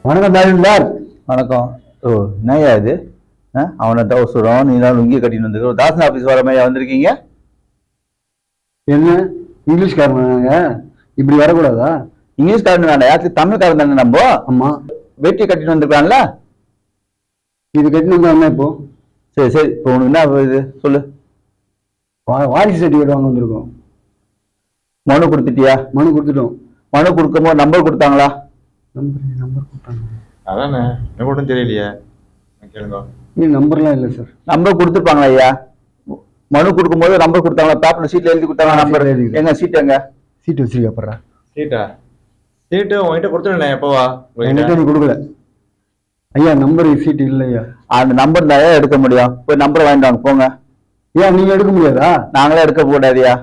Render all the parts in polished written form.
வணக்கம் தாசில்தார். வணக்கம். ஓ, என்னய்யா இது? அவனை டவுசரம் நீங்களும் லுங்கி கட்டின்னு வந்து தாசன் ஆபீஸ் வர மாதிரி வந்திருக்கீங்க. என்ன இங்கிலீஷ்காரங்க இப்படி வரக்கூடாதா? இங்கிலீஷ்காரன் வேண்டாம், யாருக்கு தமிழ்காரன் தானே. நம்ம ஆமா, வேட்டி கட்டிட்டு வந்திருக்கான்ல, இது கட்டினு வந்தா இப்போ. சரி சரி, இப்போ உனக்கு என்ன இது சொல்லு. வாரிசு சர்டிஃபிகேட் வாங்க வந்திருக்கோம். மனு கொடுத்துட்டியா? மனு கொடுத்துட்டோம். மனு கொடுக்கும்போது நம்பர் கொடுத்தாங்களா? நம்பர் கொடுத்தாங்க. அதானே, எனக்கு ஒன்றும் தெரியலையே, கேளுங்க. நம்பர்லாம் இல்லை சார். நம்பர் கொடுத்துருப்பாங்களா ஐயா? மனு கொடுக்கும்போது நம்பர் கொடுத்தாங்களா? பேப்பர்ல சீட்ல எழுதி கொடுத்தாங்களா நம்பர்? எங்க சீட் எங்க? சீட்டு வச்சிருக்கா போடுறா. சீட்டு உங்ககிட்ட கொடுத்துருந்தேன் எப்போவா? என்கிட்ட நீ கொடுக்கல ஐயா. நம்பர் சீட்டு இல்லையா? அந்த நம்பர் தான் எடுக்க முடியும். போய் நம்பர் வாங்கிட்டு வாங்க போங்க. ஏன் நீங்க எடுக்க முடியாதா? நாங்களே எடுக்க கூடாதியா?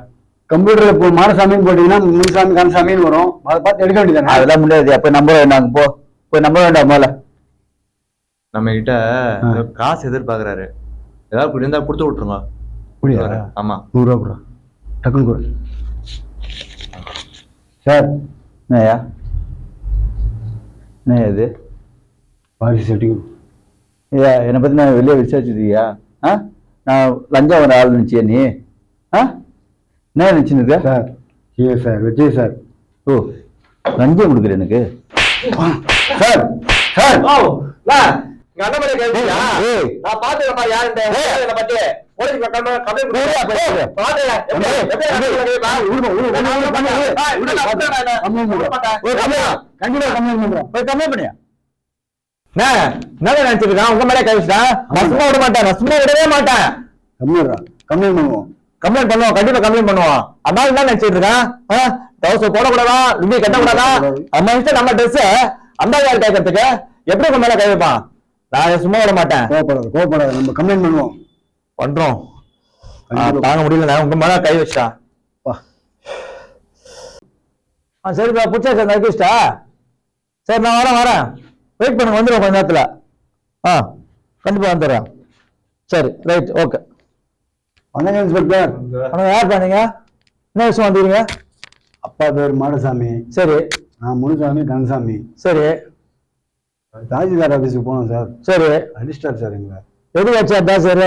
கம்ப்யூட்டர்ல இப்போ மாரசாமின்னு போட்டீங்கன்னா முனுசாமி கனசாமின்னு வரும், அதை பார்த்து எடுக்க வேண்டியதானே? அதெல்லாம் முடியாதுயா. போய் நம்பர் வேண்டாங்க, போ போய் நம்பர் வேண்டாம். மேல நம்ம கிட்ட காசு எதிர்பார்க்கறாரு, ஏதாவது இப்படி இருந்தா கொடுத்து விட்டுருங்க. புரியுதா? ஆமா, 100 ரூபா கூட டக்குன்னு கூட சார். என்னய்யா என்ன இது? வாரிசு சர்டிஃபிகேட். ஐயா, என்னை பத்தி நான் வெளியே விசாரிச்சுதியா? நான் லஞ்சம் வர ஆள் நினச்சியா நீ? என்ன நினச்சின்னு சார்? Sir Vijay sir. ஓ, லஞ்சம் கொடுக்குற எனக்கு சார். சார் நினைச்சிருக்கான். உங்க மேலே கழிச்சுட்டேன். நசுமா விட மாட்டேன், நசுமா விடவே மாட்டேன். கம்ப்ளைண்ட் பண்ணுவோம். கம்ப்ளைண்ட் பண்ணுவோம், கண்டிப்பா கம்ப்ளைண்ட் பண்ணுவோம். அதனால என்ன நினைச்சிட்டு இருக்கான்? டவுசர் போடக்கூடாதா, லுங்கி கட்டக்கூடாதா? நம்ம இஷ்டம், நம்ம ட்ரெஸ் அந்த யார் கேட்கறதுக்கு? எப்படி உங்க மேல கை வைப்பான்? நான் சும்மா விட மாட்டேன். கோவப்படாது, நம்ம கம்ப்ளைண்ட் பண்ணுவோம். பண்றோம். தாங்க முடியல, உங்க மேல கை வச்சா. சரிப்பா, புடிச்சா சார் நடிச்சிட்டா. சரி, நான் வரேன். வெயிட் பண்ணுங்க, வந்துடுவோம் கொஞ்ச நேரத்துல. கண்டிப்பா வந்துடுறேன். சரி, ரைட், ஓகே. வணக்கம் இன்ஸ்பெக்டர். வணக்கம். யார் பண்ணீங்க? என்ன விஷயம் வந்துருங்க? அப்பா பேர் மாடசாமி. சரி. நான் முனுசாமி கனசாமி. சரி. தாசில்தார் ஆபீஸுக்கு போனோம் சார். சரி. அடிஸ்டார் சார் எங்களை. எது வச்சா தாசர்?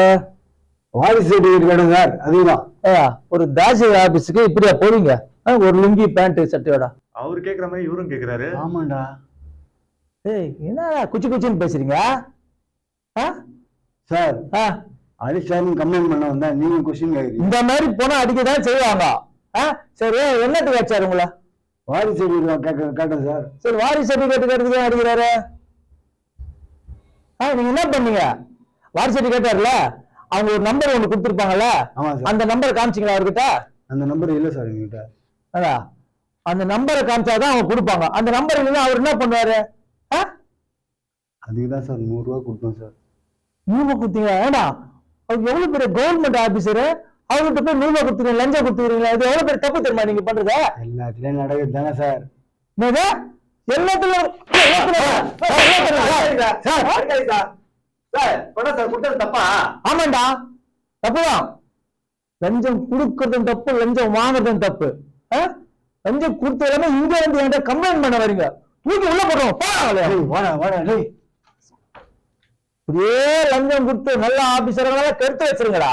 வாரிசு சர்டிஃபிகேட் வேணும் சார், அதுதான். ஒரு தாசில்தார் ஆபீஸுக்கு இப்படியா போறீங்க? ஒரு லுங்கி பேண்ட் சட்டையோட அவரு கேக்குற மாதிரி இவரும் கேக்குறாரு. ஆமாண்டா. என்ன குச்சி குச்சின்னு பேசுறீங்க சார்? அடிஸ்டார்னு கம்ப்ளைண்ட் பண்ண வந்தா நீங்க கொஸ்டின் கேக்குறீங்க. இந்த மாதிரி போனா அடிக்கதான் செய்வாங்க. சரி, என்னத்துக்கு வச்சாரு உங்களை? வாரிசு சர்டிஃபிகேட் கேட்டேன் சார். சரி, வாரிசு சர்டிஃபிகேட் கேட்டதுக்கு அடிக்கிறாரு. நீங்க என்ன பண்ணீங்க? வாரிசு சர்டிஃபிகேட் கேட்டார்ல, அவங்க ஒரு நம்பர் ஒண்ணு கொடுத்துருப்பாங்கல்ல, அந்த நம்பர் காமிச்சிங்களா அவர்கிட்ட? அந்த நம்பர் இல்ல சார் எங்ககிட்ட. அந்த நம்பரை காமிச்சாதான் அவங்க கொடுப்பாங்க. அந்த நம்பர் இல்லைன்னா அவர் என்ன பண்ணுவாரு? அதுக்குதான் சார் 100 ரூபா கொடுத்தோம் சார். 100 ரூபா கொடுத்தீங்க? ஏடா, அவர் எவ்வளவு பெரிய கவர்மெண்ட் ஆபீசரு, அவர்கிட்ட போய் 100 ரூபா கொடுத்துருங்க, லஞ்சம் கொடுத்துருக்கீங்களா? இது எவ்வளவு பெரிய தப்பு தெரியுமா நீங்க பண்றது? எல்லாத்துலயும் நடக்குது தானே சார். ஆமாண்டா, தப்புதான். லஞ்சம் கொடுக்கறதும் தப்பு, லஞ்சம் வாங்குறதும் தப்பு. லஞ்சம் கொடுத்த எல்லாமே இங்க வந்து என்கிட்ட கம்ப்ளைண்ட் பண்ண வரீங்க. தூக்கி உள்ள போடுவோம். இப்படியே லஞ்சம் கொடுத்து நல்ல ஆபீசர்களால கெடுத்து வச்சிருங்கடா.